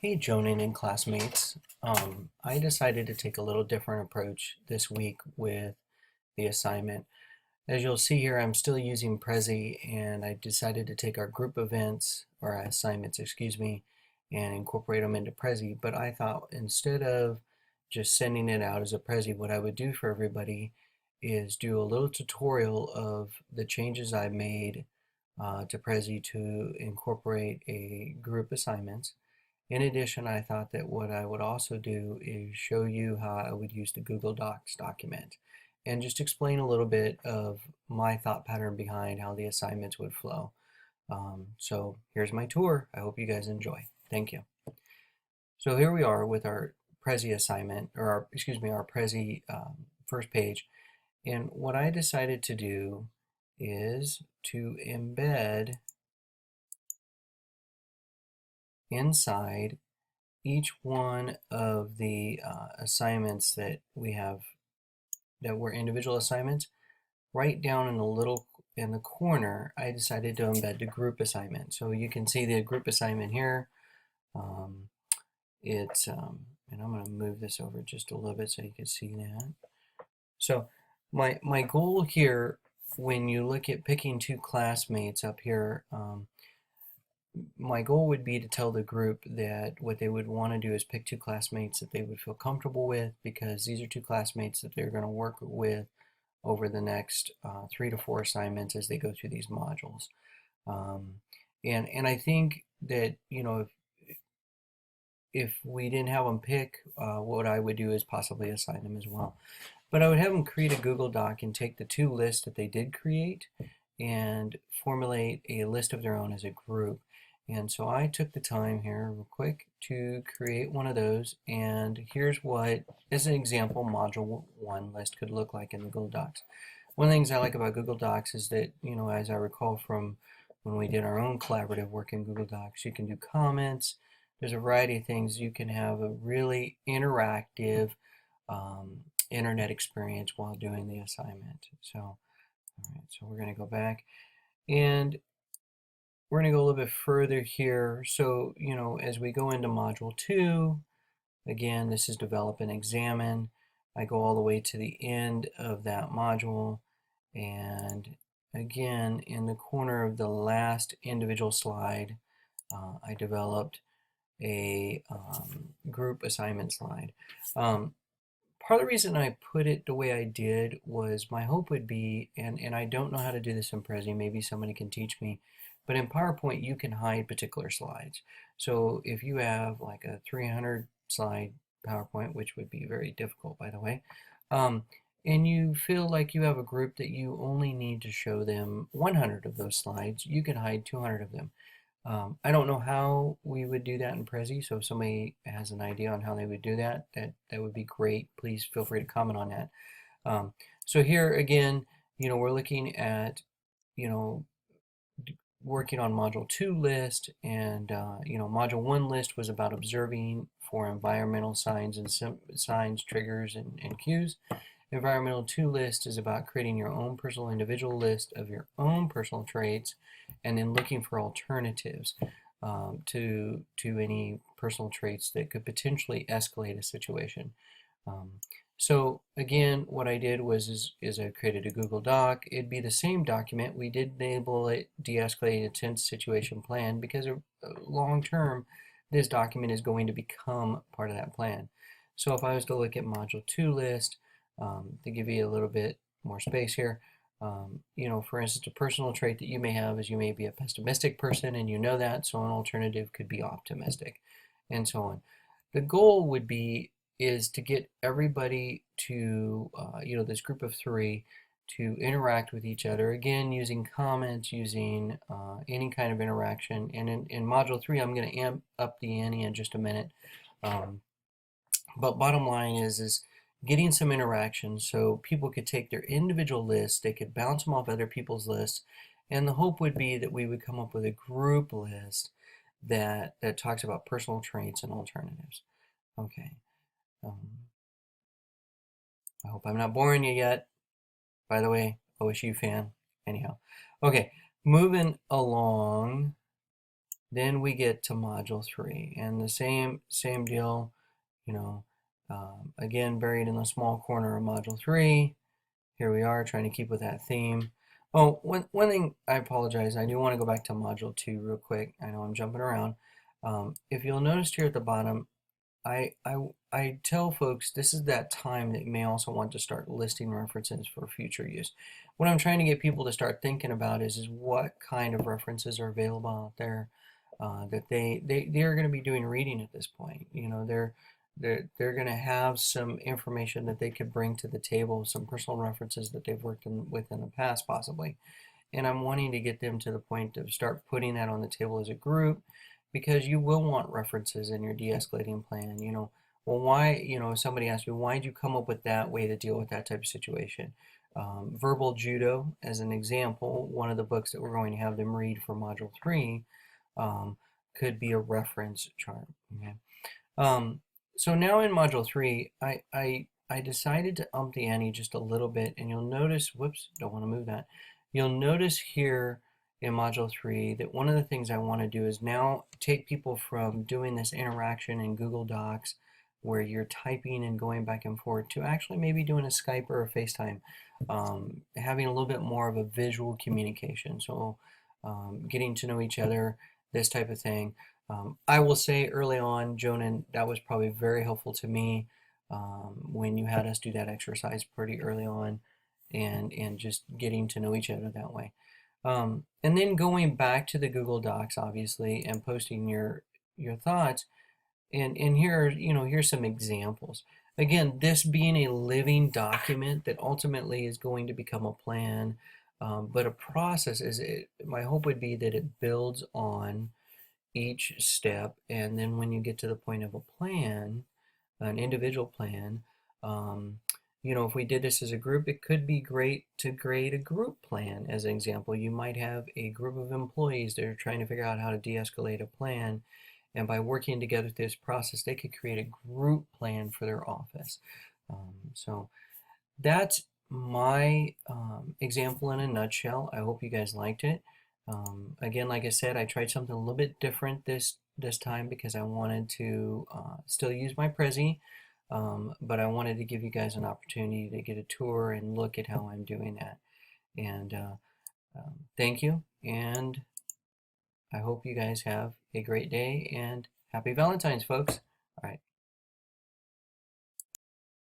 Hey, Jonan and classmates. I decided to take a little different approach this week with the assignment. As you'll see here, I'm still using Prezi, and I decided to take our group events, or assignments, excuse me, and incorporate them into Prezi. But I thought instead of just sending it out as a Prezi, what I would do for everybody is do a little tutorial of the changes I made to Prezi to incorporate a group assignments. In addition, I thought that what I would also do is show you how I would use the Google Docs document and just explain a little bit of my thought pattern behind how the assignments would flow. So here's my tour. I hope you guys enjoy. Thank you. So here we are with our Prezi assignment, or our Prezi first page. And what I decided to do is to embed inside each one of the assignments that we have that were individual assignments, right down in the corner, I decided to embed the group assignment. So you can see the group assignment here. And I'm going to move this over just a little bit so you can see that. So my goal here, when you look at picking two classmates up here, my goal would be to tell the group that what they would want to do is pick two classmates that they would feel comfortable with, because these are two classmates that they're going to work with over the next 3 to 4 assignments as they go through these modules. And I think that, if we didn't have them pick, what I would do is possibly assign them as well. But I would have them create a Google Doc and take the two lists that they did create and formulate a list of their own as a group. And so I took the time here real quick to create one of those, and here's what, as an example, module 1 list could look like in the Google Docs. One of the things I like about Google Docs is that, as I recall from when we did our own collaborative work in Google Docs, you can do comments. There's a variety of things. You can have a really interactive internet experience while doing the assignment. So, all right, so we're going to go back, and we're going to go a little bit further here. So, as we go into module 2, again, this is develop and examine. I go all the way to the end of that module, and again, in the corner of the last individual slide, I developed a group assignment slide. Part of the reason I put it the way I did was my hope would be, and I don't know how to do this in Prezi, maybe somebody can teach me, but in PowerPoint you can hide particular slides. So if you have like a 300 slide PowerPoint, which would be very difficult, by the way, and you feel like you have a group that you only need to show them 100 of those slides, you can hide 200 of them. I don't know how we would do that in Prezi, so if somebody has an idea on how they would do that, that would be great. Please feel free to comment on that. So here again, we're looking at, working on module 2 list, and module 1 list was about observing for environmental signs and signs, triggers, and cues. Environmental 2 list is about creating your own personal individual list of your own personal traits, and then looking for alternatives to any personal traits that could potentially escalate a situation. So again, what I did was I created a Google Doc. It'd be the same document. We did label it de-escalating a tense situation plan, because long term this document is going to become part of that plan. So if I was to look at module 2 list, to give you a little bit more space here, for instance, a personal trait that you may have is you may be a pessimistic person, and that, so an alternative could be optimistic, and so on. The goal would be is to get everybody to, this group of 3 to interact with each other, again, using comments, using any kind of interaction. And in module 3, I'm going to amp up the ante in just a minute. But bottom line is getting some interaction so people could take their individual lists, they could bounce them off other people's lists, and the hope would be that we would come up with a group list that talks about personal traits and alternatives. Okay. I hope I'm not boring you yet. By the way, OSU fan. Anyhow. Okay, moving along. Then we get to module 3, and the same deal, you know, again buried in the small corner of module 3. Here we are trying to keep with that theme. Oh, one thing, I apologize. I do want to go back to module 2 real quick. I know I'm jumping around. If you'll notice here at the bottom, I, I, I tell folks this is that time that you may also want to start listing references for future use. What I'm trying to get people to start thinking about is what kind of references are available out there that they're going to be doing reading at this point. You know, they're going to have some information that they could bring to the table, some personal references that they've worked with in the past possibly. And I'm wanting to get them to the point of start putting that on the table as a group, because you will want references in your de-escalating plan. You know, well, why, you know, somebody asked me, why did you come up with that way to deal with that type of situation? Verbal Judo, as an example, one of the books that we're going to have them read for Module 3 um, could be a reference chart. Okay. Um, so now in Module 3, I decided to ump the ante just a little bit, and you'll notice, whoops, don't want to move that. You'll notice here in Module 3 that one of the things I want to do is now take people from doing this interaction in Google Docs where you're typing and going back and forth to actually maybe doing a Skype or a FaceTime, having a little bit more of a visual communication. So getting to know each other, this type of thing. I will say early on, Jonan, that was probably very helpful to me when you had us do that exercise pretty early on, and just getting to know each other that way. And then going back to the Google Docs, obviously, and posting your thoughts. And here, you know, here's some examples. Again, this being a living document that ultimately is going to become a plan, but a process is it. My hope would be that it builds on each step, and then when you get to the point of a plan, an individual plan, um, you know, if we did this as a group, it could be great to create a group plan. As an example, you might have a group of employees that are trying to figure out how to de-escalate a plan, and by working together through this process, they could create a group plan for their office. So that's my example in a nutshell. I hope you guys liked it. Again, like I said, I tried something a little bit different this time because I wanted to still use my Prezi, but I wanted to give you guys an opportunity to get a tour and look at how I'm doing that. And thank you, and I hope you guys have a great day, and happy Valentine's, folks. All right.